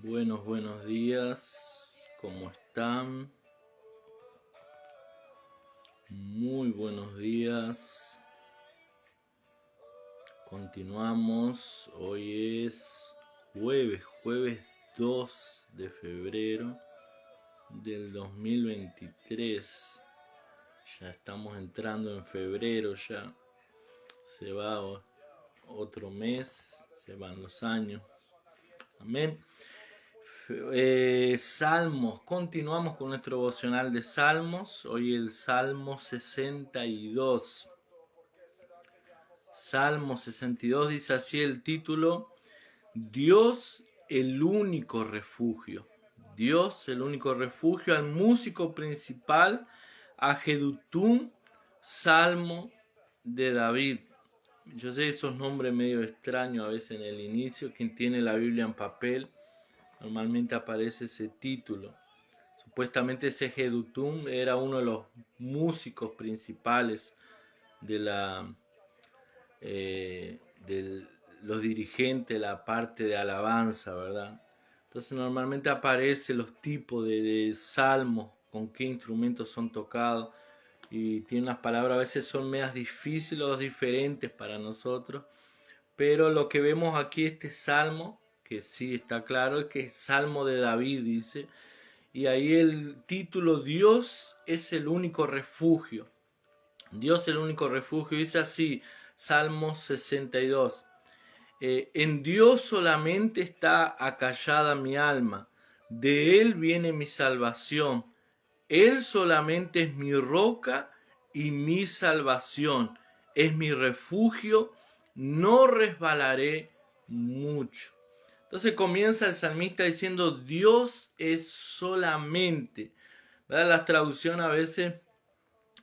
Buenos días, ¿cómo están? Muy buenos días. Continuamos, hoy es jueves 2 de febrero del 2023. Ya estamos entrando en febrero, ya se va otro mes, se van los años. Amén. Salmos, continuamos con nuestro devocional de Salmos. Hoy el Salmo 62. Salmo 62 dice así el título: Dios el único refugio. Dios el único refugio. Al músico principal, a Jedutún, Salmo de David. Yo sé esos nombres medio extraños a veces en el inicio. Quien tiene la Biblia en papel, normalmente aparece ese título. Supuestamente ese Jedutún era uno de los músicos principales de los dirigentes, la parte de alabanza, ¿verdad? Entonces normalmente aparece los tipos de salmos, con qué instrumentos son tocados, y tiene unas palabras, a veces son medias difíciles o diferentes para nosotros, pero lo que vemos aquí, este salmo, que sí está claro, es que es Salmo de David, dice, y ahí el título: Dios es el único refugio. Dios es el único refugio, dice así, Salmo 62. En Dios solamente está acallada mi alma, de Él viene mi salvación. Él solamente es mi roca y mi salvación, es mi refugio, no resbalaré mucho. Entonces comienza el salmista diciendo: Dios es solamente, ¿verdad? Las traducciones a veces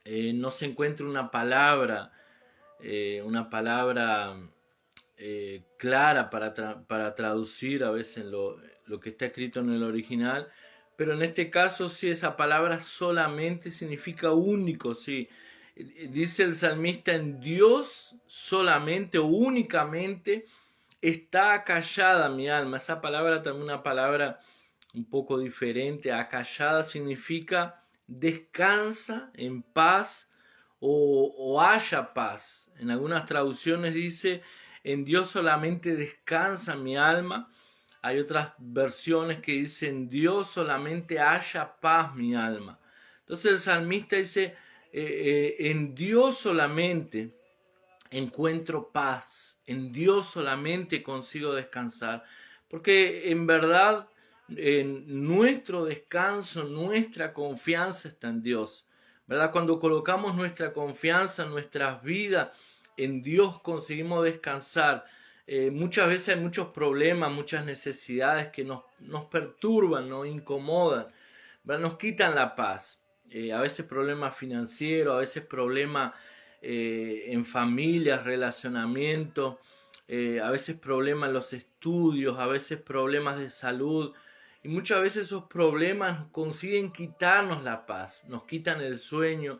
no se encuentra una palabra clara para traducir a veces lo que está escrito en el original, pero en este caso sí, esa palabra solamente significa único, sí. Dice el salmista: en Dios solamente o únicamente está acallada mi alma. Esa palabra también una palabra un poco diferente. Acallada significa descansa en paz o haya paz. En algunas traducciones dice: en Dios solamente descansa mi alma. Hay otras versiones que dicen: Dios solamente haya paz mi alma. Entonces el salmista dice: en Dios solamente encuentro paz, en Dios solamente consigo descansar, porque en verdad nuestro descanso, nuestra confianza está en Dios, ¿verdad? Cuando colocamos nuestra confianza, nuestras vidas en Dios, conseguimos descansar. Muchas veces hay muchos problemas, muchas necesidades que nos perturban, nos incomodan, ¿verdad? Nos quitan la paz. A veces problemas financieros, a veces problemas en familias, relacionamientos, a veces problemas en los estudios, a veces problemas de salud. Y muchas veces esos problemas consiguen quitarnos la paz, nos quitan el sueño,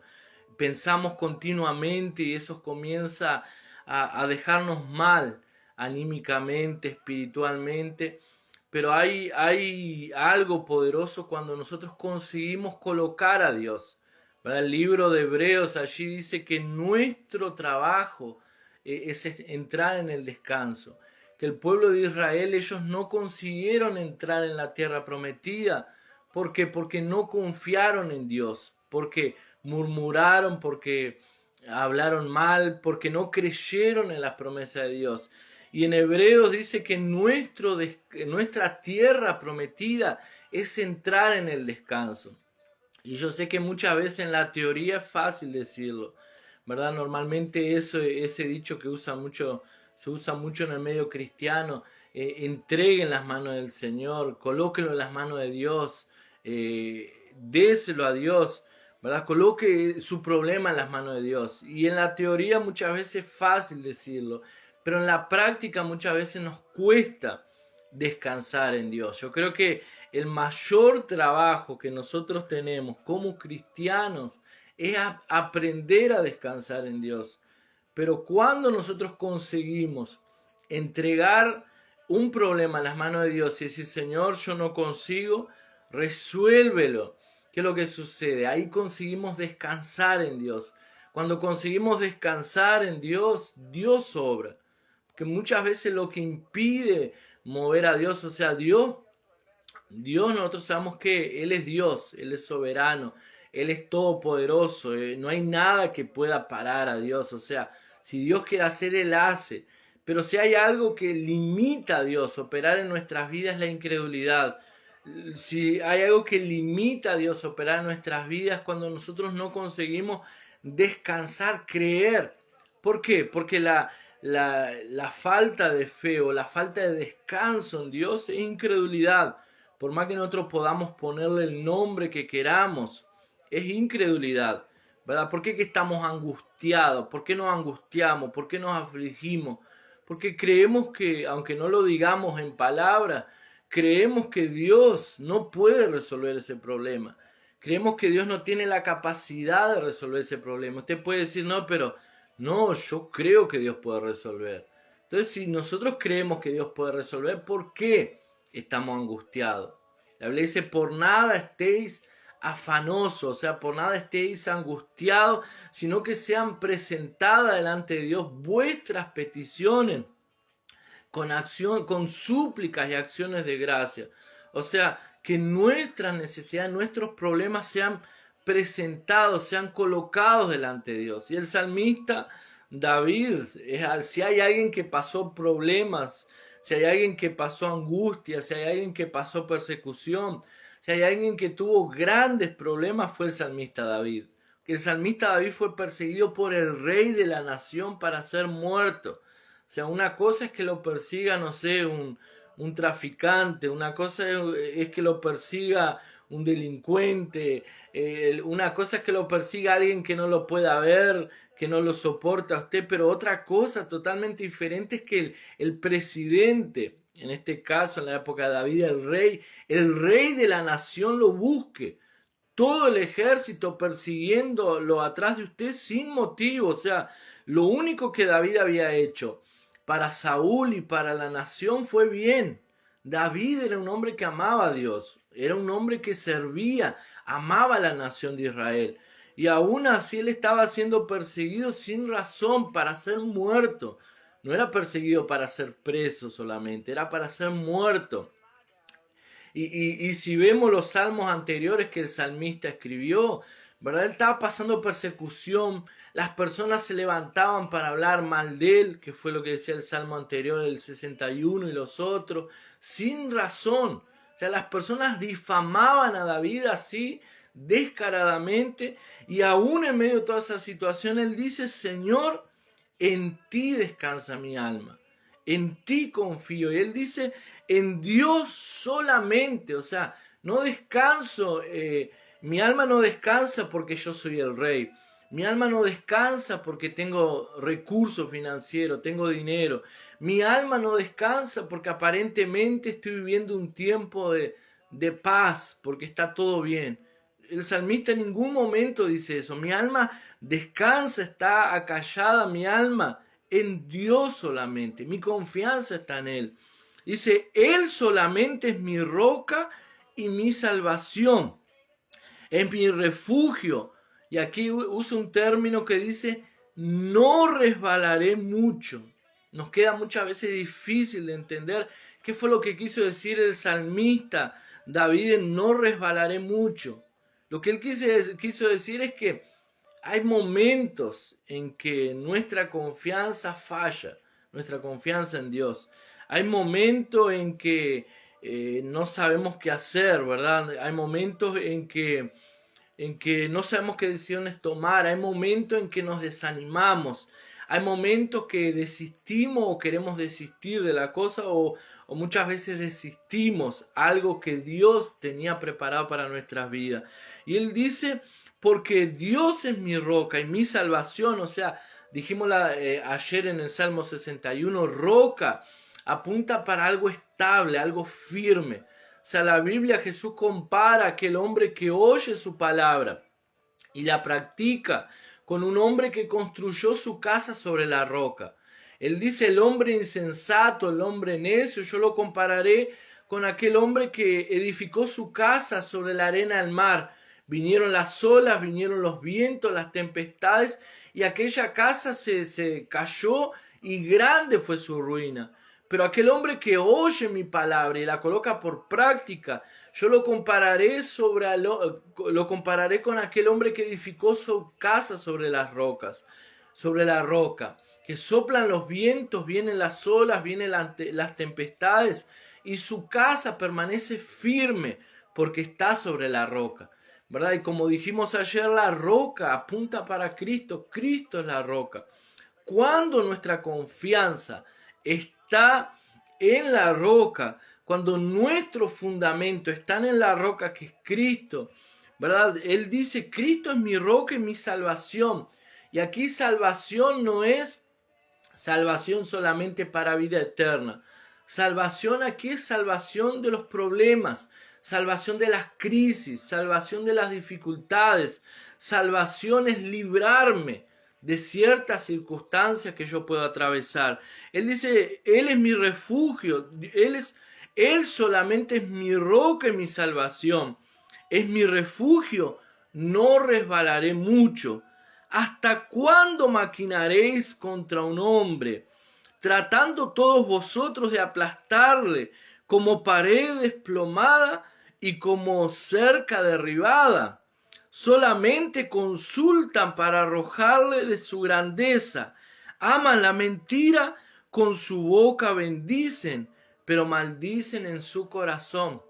pensamos continuamente y eso comienza a dejarnos mal anímicamente, espiritualmente. Pero hay algo poderoso cuando nosotros conseguimos colocar a Dios. ¿Verdad? El libro de Hebreos allí dice que nuestro trabajo es entrar en el descanso. Que el pueblo de Israel, ellos no consiguieron entrar en la tierra prometida. ¿Por qué? Porque no confiaron en Dios. Porque murmuraron, porque hablaron mal, porque no creyeron en las promesas de Dios. Y en Hebreos dice que nuestra tierra prometida es entrar en el descanso. Y yo sé que muchas veces en la teoría es fácil decirlo, ¿verdad? Normalmente ese dicho que se usa mucho en el medio cristiano: entreguen las manos del Señor, colóquenlo en las manos de Dios, déselo a Dios, ¿verdad? Coloque su problema en las manos de Dios. Y en la teoría muchas veces es fácil decirlo, pero en la práctica muchas veces nos cuesta descansar en Dios. Yo creo que el mayor trabajo que nosotros tenemos como cristianos es aprender a descansar en Dios. Pero cuando nosotros conseguimos entregar un problema en las manos de Dios y decir, Señor, yo no consigo, resuélvelo. ¿Qué es lo que sucede? Ahí conseguimos descansar en Dios. Cuando conseguimos descansar en Dios, Dios obra. Que muchas veces lo que impide mover a Dios, o sea, Dios nosotros sabemos que Él es Dios, Él es soberano, Él es todopoderoso, no hay nada que pueda parar a Dios, o sea, si Dios quiere hacer, Él hace. Pero si hay algo que limita a Dios operar en nuestras vidas es la incredulidad. Si hay algo que limita a Dios operar en nuestras vidas cuando nosotros no conseguimos descansar, creer. ¿Por qué? Porque la falta de fe o la falta de descanso en Dios es incredulidad. Por más que nosotros podamos ponerle el nombre que queramos, es incredulidad, ¿verdad? ¿Por qué que estamos angustiados? ¿Por qué nos angustiamos? ¿Por qué nos afligimos? Porque creemos que, aunque no lo digamos en palabras, creemos que Dios no puede resolver ese problema. Creemos que Dios no tiene la capacidad de resolver ese problema. Usted puede decir, no, pero no, yo creo que Dios puede resolver. Entonces, si nosotros creemos que Dios puede resolver, ¿por qué estamos angustiados? La Biblia dice, por nada estéis afanosos, o sea, por nada estéis angustiados, sino que sean presentadas delante de Dios vuestras peticiones con acción, con súplicas y acciones de gracia. O sea, que nuestras necesidades, nuestros problemas sean presentados, sean colocados delante de Dios. Y el salmista David, si hay alguien que pasó problemas, si hay alguien que pasó angustia, si hay alguien que pasó persecución, si hay alguien que tuvo grandes problemas, fue el salmista David. Que el salmista David fue perseguido por el rey de la nación para ser muerto. O sea, una cosa es que lo persiga, no sé, un traficante, una cosa es que lo persiga un delincuente, una cosa es que lo persiga alguien que no lo pueda ver, que no lo soporta a usted, pero otra cosa totalmente diferente es que el presidente, en este caso en la época de David, el rey de la nación lo busque. Todo el ejército persiguiéndolo atrás de usted sin motivo. O sea, lo único que David había hecho para Saúl y para la nación fue bien. David era un hombre que amaba a Dios, era un hombre que servía, amaba a la nación de Israel. Y aún así él estaba siendo perseguido sin razón para ser muerto. No era perseguido para ser preso solamente, era para ser muerto. Y si vemos los salmos anteriores que el salmista escribió, ¿verdad? Él estaba pasando persecución, las personas se levantaban para hablar mal de él, que fue lo que decía el salmo anterior, el 61 y los otros, sin razón. O sea, las personas difamaban a David así, descaradamente, y aún en medio de toda esa situación, él dice, Señor, en ti descansa mi alma, en ti confío. Y él dice, en Dios solamente, o sea, no descanso, mi alma no descansa porque yo soy el rey, mi alma no descansa porque tengo recursos financieros, tengo dinero, mi alma no descansa porque aparentemente estoy viviendo un tiempo de paz, porque está todo bien. El salmista en ningún momento dice eso, mi alma descansa, está acallada mi alma en Dios solamente, mi confianza está en Él. Dice, Él solamente es mi roca y mi salvación, es mi refugio. Y aquí usa un término que dice, no resbalaré mucho. Nos queda muchas veces difícil de entender qué fue lo que quiso decir el salmista David en no resbalaré mucho. Lo que él quiso decir es que hay momentos en que nuestra confianza falla, nuestra confianza en Dios. Hay momentos en que no sabemos qué hacer, ¿verdad? Hay momentos en que no sabemos qué decisiones tomar. Hay momentos en que nos desanimamos. Hay momentos que desistimos o queremos desistir de la cosa o muchas veces desistimos algo que Dios tenía preparado para nuestras vidas. Y Él dice, porque Dios es mi roca y mi salvación, o sea, dijimos ayer en el Salmo 61, roca apunta para algo estable, algo firme. O sea, la Biblia Jesús compara a aquel hombre que oye su palabra y la practica con un hombre que construyó su casa sobre la roca. Él dice, el hombre insensato, el hombre necio, yo lo compararé con aquel hombre que edificó su casa sobre la arena del mar. Vinieron las olas, vinieron los vientos, las tempestades, y aquella casa se cayó y grande fue su ruina. Pero aquel hombre que oye mi palabra y la coloca por práctica, yo lo compararé con aquel hombre que edificó su casa sobre las rocas, sobre la roca, que soplan los vientos, vienen las olas, vienen las tempestades, y su casa permanece firme porque está sobre la roca, ¿verdad? Y como dijimos ayer, la roca apunta para Cristo, Cristo es la roca. Cuando nuestra confianza está en la roca, cuando nuestro fundamento está en la roca que es Cristo, ¿verdad? Él dice, Cristo es mi roca y mi salvación. Y aquí salvación no es salvación solamente para vida eterna. Salvación aquí es salvación de los problemas, salvación de las crisis, salvación de las dificultades. Salvación es librarme de ciertas circunstancias que yo puedo atravesar. Él dice, Él es mi refugio, Él solamente es mi roca y mi salvación. Es mi refugio, no resbalaré mucho. ¿Hasta cuándo maquinaréis contra un hombre, tratando todos vosotros de aplastarle como pared desplomada y como cerca derribada? Solamente consultan para arrojarle de su grandeza. Aman la mentira, con su boca bendicen, pero maldicen en su corazón. O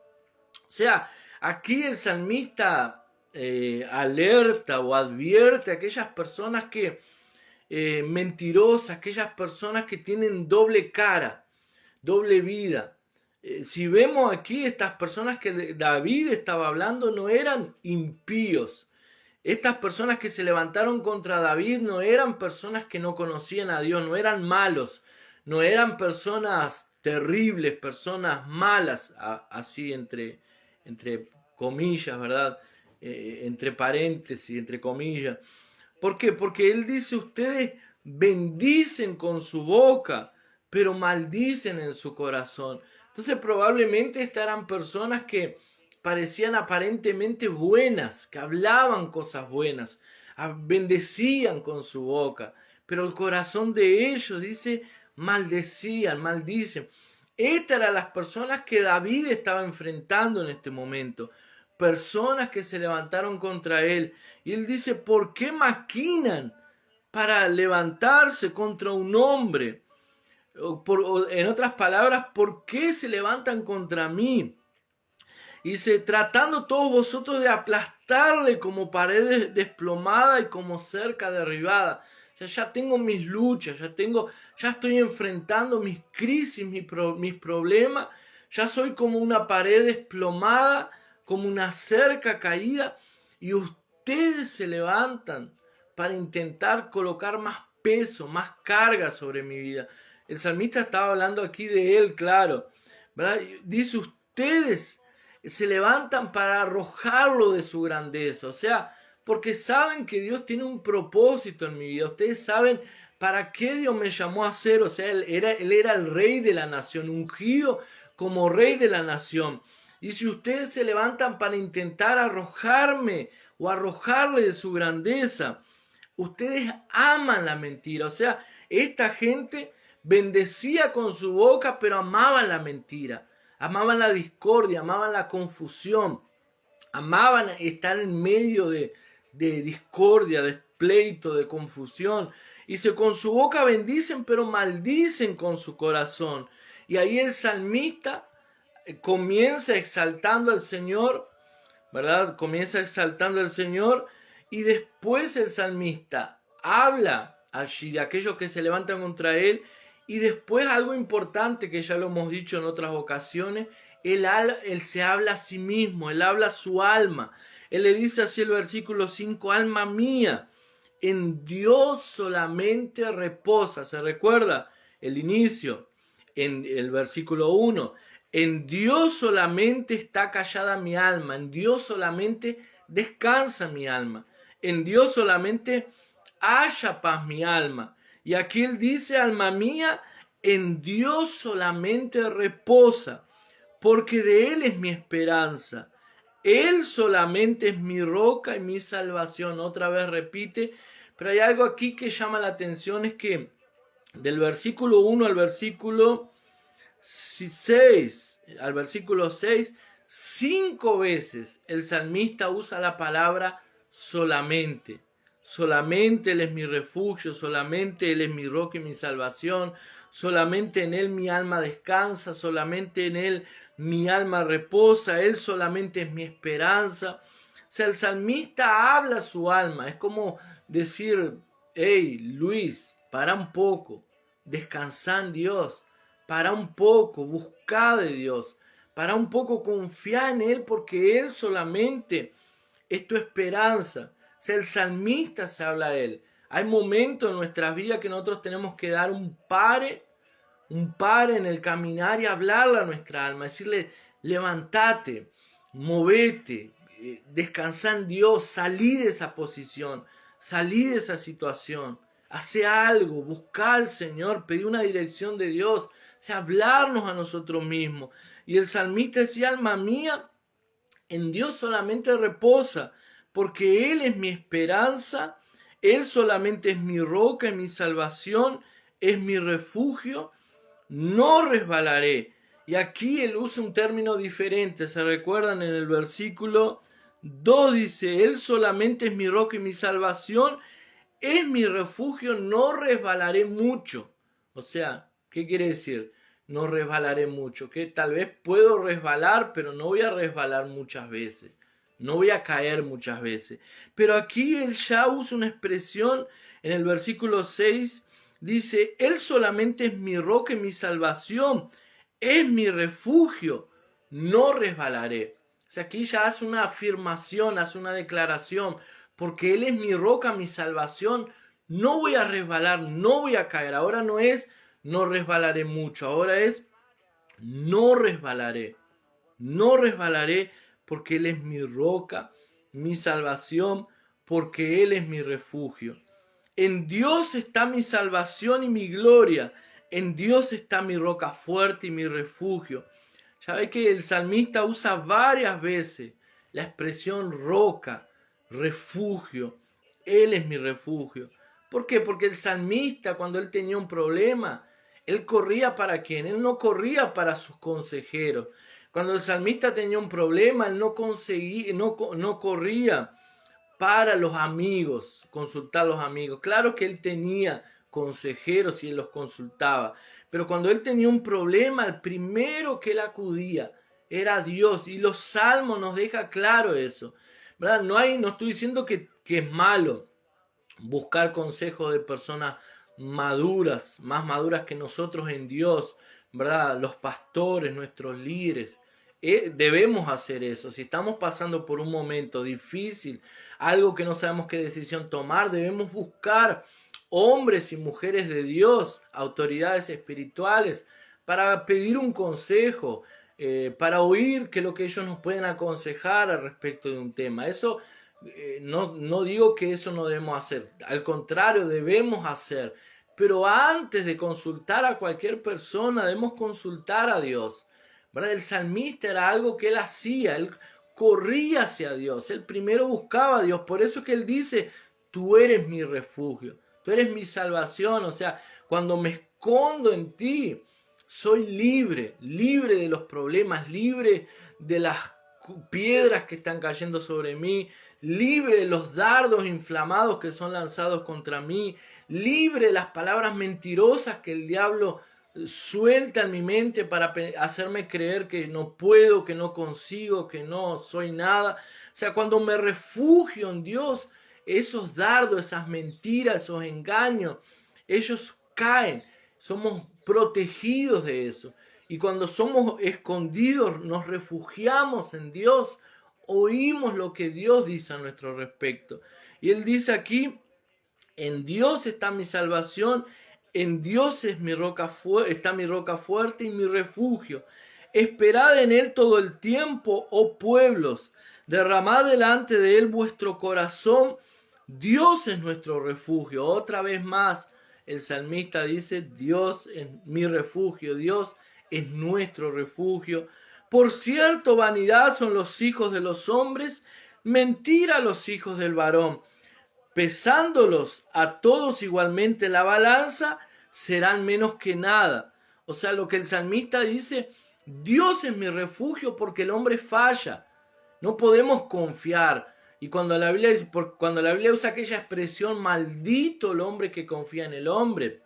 sea, aquí el salmista alerta o advierte a aquellas personas que mentirosas, aquellas personas que tienen doble cara, doble vida. Si vemos aquí, estas personas que David estaba hablando no eran impíos. Estas personas que se levantaron contra David no eran personas que no conocían a Dios, no eran malos, no eran personas terribles, personas malas, así entre comillas, ¿verdad? Entre paréntesis, entre comillas. ¿Por qué? Porque él dice, ustedes bendicen con su boca, pero maldicen en su corazón. Entonces probablemente estas eran personas que parecían aparentemente buenas, que hablaban cosas buenas, bendecían con su boca, pero el corazón de ellos, dice, maldecían, maldicen. Estas eran las personas que David estaba enfrentando en este momento, personas que se levantaron contra él. Y él dice, ¿por qué maquinan para levantarse contra un hombre? En otras palabras, ¿por qué se levantan contra mí? Y dice, tratando todos vosotros de aplastarle como pared desplomada y como cerca derribada. O sea, ya tengo mis luchas, ya estoy enfrentando mis crisis, mis problemas. Ya soy como una pared desplomada, como una cerca caída. Y ustedes se levantan para intentar colocar más peso, más carga sobre mi vida. El salmista estaba hablando aquí de él, claro, ¿verdad? Dice, ustedes se levantan para arrojarlo de su grandeza, o sea, porque saben que Dios tiene un propósito en mi vida. Ustedes saben para qué Dios me llamó a ser, o sea, él era el rey de la nación, ungido como rey de la nación. Y si ustedes se levantan para intentar arrojarme o arrojarle de su grandeza, ustedes aman la mentira. O sea, esta gente bendecía con su boca, pero amaban la mentira, amaban la discordia, amaban la confusión, amaban estar en medio de discordia, de pleito, de confusión. Y con su boca bendicen, pero maldicen con su corazón. Y ahí el salmista comienza exaltando al Señor, ¿verdad? Comienza exaltando al Señor, y después el salmista habla allí de aquellos que se levantan contra él, y después algo importante que ya lo hemos dicho en otras ocasiones, él se habla a sí mismo, él habla a su alma. Él le dice así el versículo 5, alma mía, en Dios solamente reposa. ¿Se recuerda el inicio? En el versículo 1, en Dios solamente está callada mi alma, en Dios solamente descansa mi alma, en Dios solamente haya paz mi alma. Y aquí él dice, alma mía, en Dios solamente reposa, porque de Él es mi esperanza. Él solamente es mi roca y mi salvación. Otra vez repite, pero hay algo aquí que llama la atención, es que del versículo 1 al versículo 6, 5 veces el salmista usa la palabra solamente. Solamente Él es mi refugio, solamente Él es mi roca y mi salvación, solamente en Él mi alma descansa, solamente en Él mi alma reposa, Él solamente es mi esperanza. O sea, el salmista habla a su alma, es como decir, hey Luis, para un poco, descansa en Dios, para un poco, busca de Dios, para un poco confía en Él, porque Él solamente es tu esperanza. O sea, el salmista se habla a Él. Hay momentos en nuestras vidas que nosotros tenemos que dar un pare en el caminar y hablarle a nuestra alma, decirle, levántate, movete, descansa en Dios, salí de esa posición, salí de esa situación, hace algo, busca al Señor, pedí una dirección de Dios, o sea, hablarnos a nosotros mismos. Y el salmista decía, alma mía, en Dios solamente reposa, porque Él es mi esperanza, Él solamente es mi roca y mi salvación, es mi refugio, no resbalaré. Y aquí él usa un término diferente, se recuerdan en el versículo 2 dice, Él solamente es mi roca y mi salvación, es mi refugio, no resbalaré mucho. O sea, ¿qué quiere decir? No resbalaré mucho, que tal vez puedo resbalar, pero no voy a resbalar muchas veces, no voy a caer muchas veces. Pero aquí él ya usa una expresión en el versículo 6, dice, Él solamente es mi roca y mi salvación, es mi refugio, no resbalaré. O sea, aquí ya hace una afirmación, hace una declaración, porque Él es mi roca, mi salvación, no voy a resbalar, no voy a caer. Ahora no es no resbalaré mucho, ahora es no resbalaré, no resbalaré porque Él es mi roca, mi salvación, porque Él es mi refugio. En Dios está mi salvación y mi gloria, en Dios está mi roca fuerte y mi refugio. Ya ve que el salmista usa varias veces la expresión roca, refugio. Él es mi refugio. ¿Por qué? Porque el salmista, cuando él tenía un problema, él corría para quién? Él no corría para sus consejeros. Cuando el salmista tenía un problema, él no corría para los amigos, consultar a los amigos. Claro que él tenía consejeros y él los consultaba, pero cuando él tenía un problema, el primero que él acudía era Dios, y los salmos nos deja claro eso, ¿verdad? No estoy diciendo que es malo buscar consejos de personas maduras, más maduras que nosotros en Dios, ¿verdad? Los pastores, nuestros líderes. Debemos hacer eso. Si estamos pasando por un momento difícil, algo que no sabemos qué decisión tomar, debemos buscar hombres y mujeres de Dios, autoridades espirituales, para pedir un consejo, para oír que lo que ellos nos pueden aconsejar al respecto de un tema. Eso no digo que eso no debemos hacer, al contrario, debemos hacer. Pero antes de consultar a cualquier persona, debemos consultar a Dios, ¿verdad? El salmista era algo que él hacía, él corría hacia Dios, él primero buscaba a Dios. Por eso que él dice, tú eres mi refugio, tú eres mi salvación. O sea, cuando me escondo en ti, soy libre, libre de los problemas, libre de las piedras que están cayendo sobre mí, libre de los dardos inflamados que son lanzados contra mí, libre de las palabras mentirosas que el diablo suelta en mi mente para hacerme creer que no puedo, que no consigo, que no soy nada. O sea, cuando me refugio en Dios, esos dardos, esas mentiras, esos engaños, ellos caen. Somos protegidos de eso. Y cuando somos escondidos, nos refugiamos en Dios, oímos lo que Dios dice a nuestro respecto. Y Él dice aquí, en Dios está mi salvación, en Dios es está mi roca fuerte y mi refugio. Esperad en Él todo el tiempo, oh pueblos, derramad delante de Él vuestro corazón. Dios es nuestro refugio. Otra vez más, el salmista dice, Dios es mi refugio, Dios es nuestro refugio. Por cierto, vanidad son los hijos de los hombres, mentira los hijos del varón. Pesándolos a todos igualmente en la balanza, serán menos que nada. O sea, lo que el salmista dice, Dios es mi refugio porque el hombre falla. No podemos confiar. Y cuando la Biblia usa aquella expresión, maldito el hombre que confía en el hombre,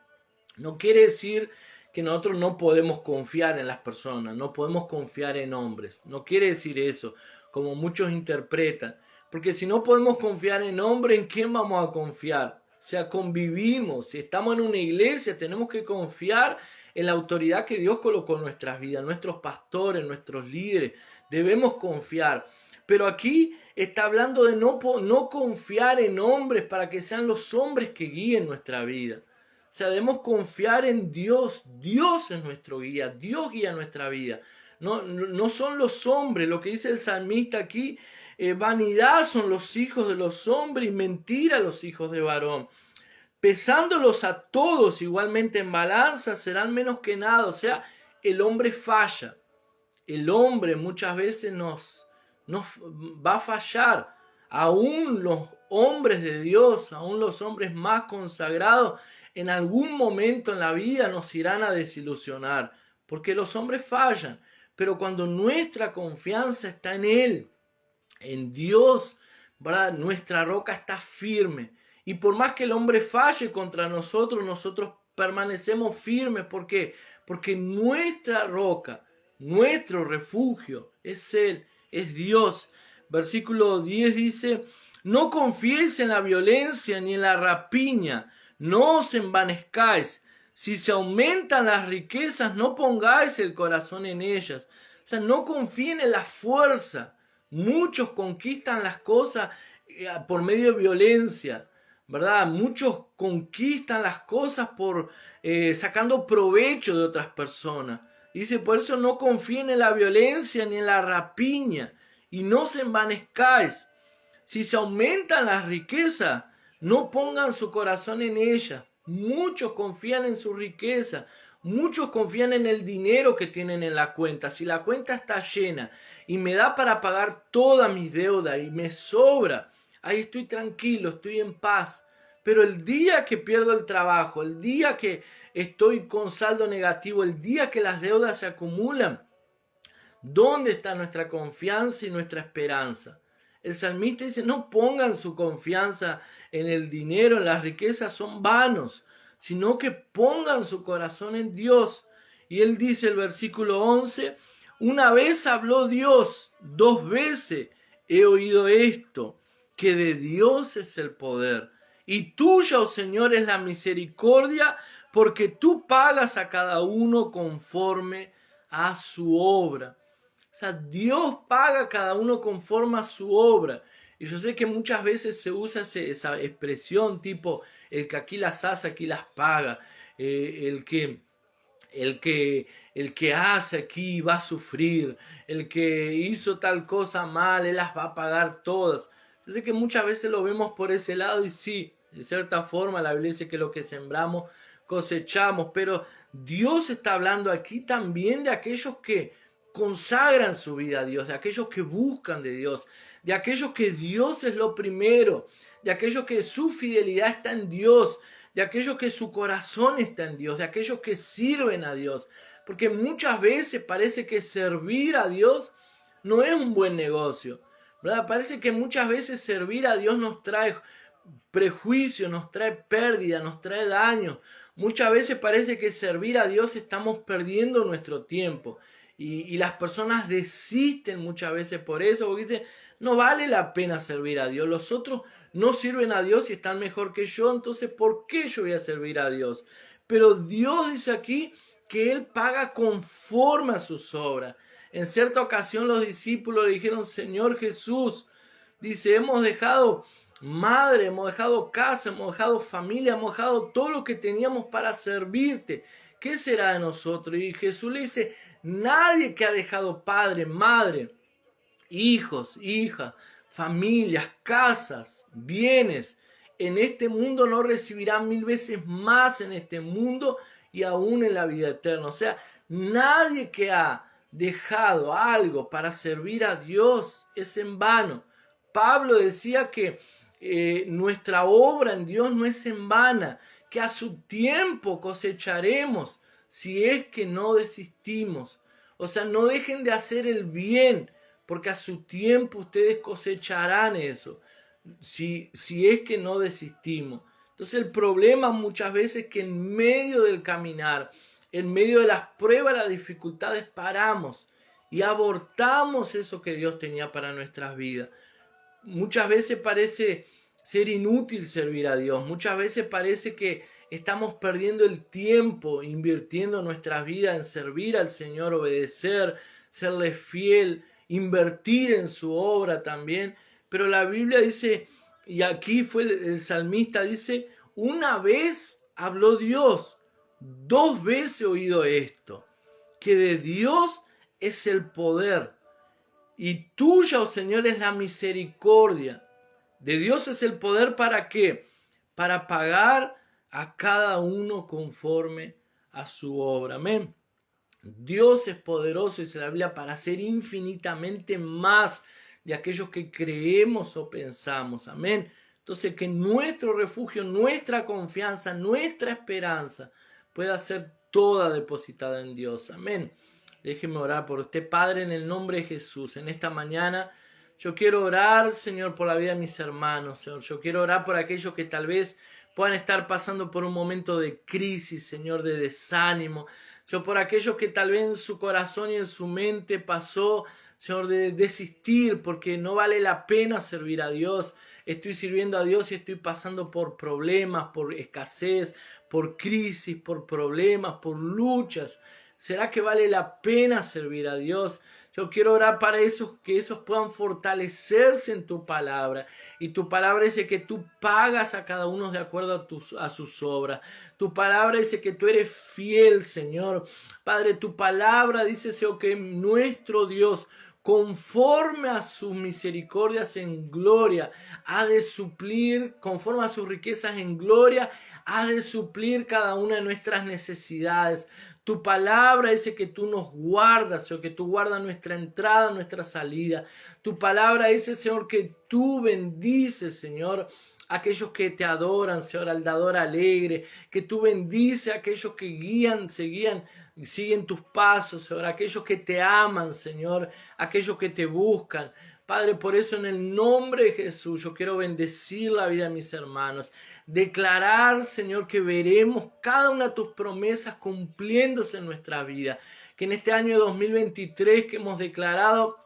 no quiere decir que nosotros no podemos confiar en las personas, no podemos confiar en hombres. No quiere decir eso, como muchos interpretan. Porque si no podemos confiar en hombres, ¿en quién vamos a confiar? O sea, convivimos. Si estamos en una iglesia, tenemos que confiar en la autoridad que Dios colocó en nuestras vidas, nuestros pastores, nuestros líderes. Debemos confiar. Pero aquí está hablando de no confiar en hombres para que sean los hombres que guíen nuestra vida. O sea, debemos confiar en Dios. Dios es nuestro guía. Dios guía nuestra vida. No son los hombres. Lo que dice el salmista aquí, vanidad son los hijos de los hombres y mentira los hijos de varón. Pesándolos a todos igualmente en balanza serán menos que nada. O sea, el hombre falla. El hombre muchas veces nos va a fallar. Aún los hombres de Dios, aún los hombres más consagrados, en algún momento en la vida nos irán a desilusionar, porque los hombres fallan. Pero cuando nuestra confianza está en Él, en Dios, ¿verdad? Nuestra roca está firme. Y por más que el hombre falle contra nosotros, nosotros permanecemos firmes. ¿Por qué? Porque nuestra roca, nuestro refugio es Él, es Dios. Versículo 10 dice, no confiéis en la violencia ni en la rapiña, no os envanezcáis. Si se aumentan las riquezas, no pongáis el corazón en ellas. O sea, no confíen en la fuerza. Muchos conquistan las cosas por medio de violencia, ¿verdad? Muchos conquistan las cosas por sacando provecho de otras personas. Dice, por eso no confíen en la violencia ni en la rapiña y no se envanezcáis. Si se aumentan las riquezas, no pongan su corazón en ellas. Muchos confían en su riqueza, muchos confían en el dinero que tienen en la cuenta. Si la cuenta está llena y me da para pagar todas mis deudas y me sobra, ahí estoy tranquilo, estoy en paz. Pero el día que pierdo el trabajo, el día que estoy con saldo negativo, el día que las deudas se acumulan, ¿dónde está nuestra confianza y nuestra esperanza? El salmista dice, no pongan su confianza en el dinero, en las riquezas, son vanos, sino que pongan su corazón en Dios. Y él dice el versículo 11, una vez habló Dios, 2 veces he oído esto, que de Dios es el poder. Y tuya, oh Señor, es la misericordia, porque tú pagas a cada uno conforme a su obra. O sea, Dios paga a cada uno conforme a su obra. Y yo sé que muchas veces se usa esa expresión tipo, el que aquí las hace, aquí las paga. El que hace aquí va a sufrir. El que hizo tal cosa mal, él las va a pagar todas. Yo sé que muchas veces lo vemos por ese lado y sí, de cierta forma la Biblia dice que lo que sembramos cosechamos. Pero Dios está hablando aquí también de aquellos que consagran su vida a Dios, de aquellos que buscan de Dios, de aquellos que Dios es lo primero, de aquellos que su fidelidad está en Dios, de aquellos que su corazón está en Dios, de aquellos que sirven a Dios. Porque muchas veces parece que servir a Dios no es un buen negocio, ¿verdad? Parece que muchas veces servir a Dios nos trae prejuicio, nos trae pérdida, nos trae daño. Muchas veces parece que servir a Dios estamos perdiendo nuestro tiempo. Y las personas desisten muchas veces por eso, porque dicen, no vale la pena servir a Dios. Los otros no sirven a Dios y están mejor que yo, entonces ¿por qué yo voy a servir a Dios? Pero Dios dice aquí que Él paga conforme a sus obras. En cierta ocasión los discípulos le dijeron, Señor Jesús, dice, hemos dejado madre, hemos dejado casa, hemos dejado familia, hemos dejado todo lo que teníamos para servirte. ¿Qué será de nosotros? Y Jesús le dice, nadie que ha dejado padre, madre, hijos, hijas, familias, casas, bienes, en este mundo no recibirá 1000 veces más en este mundo y aún en la vida eterna. O sea, nadie que ha dejado algo para servir a Dios es en vano. Pablo decía que nuestra obra en Dios no es en vana, que a su tiempo cosecharemos si es que no desistimos. O sea, no dejen de hacer el bien, porque a su tiempo ustedes cosecharán eso, si es que no desistimos. Entonces el problema muchas veces es que en medio del caminar, en medio de las pruebas, las dificultades, paramos y abortamos eso que Dios tenía para nuestras vidas. Muchas veces parece ser inútil servir a Dios, muchas veces parece que estamos perdiendo el tiempo invirtiendo nuestras vidas en servir al Señor, obedecer, serle fiel, invertir en su obra también. Pero la Biblia dice, y aquí fue el salmista, dice, una vez habló Dios, 2 veces he oído esto, que de Dios es el poder y tuya, oh Señor, es la misericordia. De Dios es el poder, ¿para qué? Para pagar a cada uno conforme a su obra. Amén. Dios es poderoso, dice la Biblia, para hacer infinitamente más de aquellos que creemos o pensamos. Amén. Entonces, que nuestro refugio, nuestra confianza, nuestra esperanza pueda ser toda depositada en Dios. Amén. Déjeme orar por usted, Padre, en el nombre de Jesús. En esta mañana yo quiero orar, Señor, por la vida de mis hermanos, Señor. Yo quiero orar por aquellos que tal vez puedan estar pasando por un momento de crisis, Señor, de desánimo. Yo por aquellos que tal vez en su corazón y en su mente pasó, Señor, de desistir porque no vale la pena servir a Dios. Estoy sirviendo a Dios y estoy pasando por problemas, por escasez, por crisis, por problemas, por luchas. ¿Será que vale la pena servir a Dios? Yo quiero orar para esos, que esos puedan fortalecerse en tu palabra. Y tu palabra dice que tú pagas a cada uno de acuerdo a sus obras. Tu palabra dice que tú eres fiel, Señor. Padre, tu palabra dice, Señor, que nuestro Dios, conforme a sus misericordias en gloria, ha de suplir, conforme a sus riquezas en gloria, ha de suplir cada una de nuestras necesidades. Tu palabra dice que tú nos guardas, Señor, que tú guardas nuestra entrada, nuestra salida. Tu palabra dice, Señor, que tú bendices, Señor, a aquellos que te adoran, Señor, al dador alegre, que tú bendices a aquellos que siguen tus pasos, Señor, aquellos que te aman, Señor, aquellos que te buscan. Padre, por eso en el nombre de Jesús yo quiero bendecir la vida de mis hermanos, declarar, Señor, que veremos cada una de tus promesas cumpliéndose en nuestra vida, que en este año 2023 que hemos declarado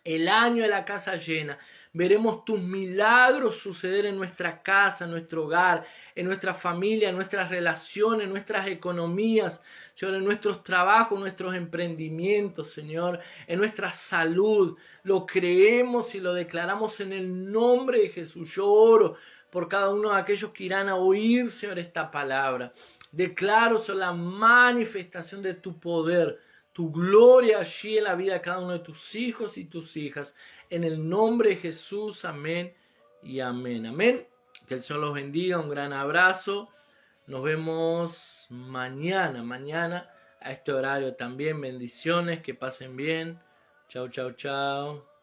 el año de la casa llena, veremos tus milagros suceder en nuestra casa, en nuestro hogar, en nuestra familia, en nuestras relaciones, en nuestras economías, Señor, en nuestros trabajos, nuestros emprendimientos, Señor, en nuestra salud. Lo creemos y lo declaramos en el nombre de Jesús. Yo oro por cada uno de aquellos que irán a oír, Señor, esta palabra. Declaro, Señor, la manifestación de tu poder, tu gloria allí en la vida de cada uno de tus hijos y tus hijas. En el nombre de Jesús, amén y amén. Amén. Que el Señor los bendiga. Un gran abrazo. Nos vemos mañana a este horario también. Bendiciones, que pasen bien. Chau, chau, chau.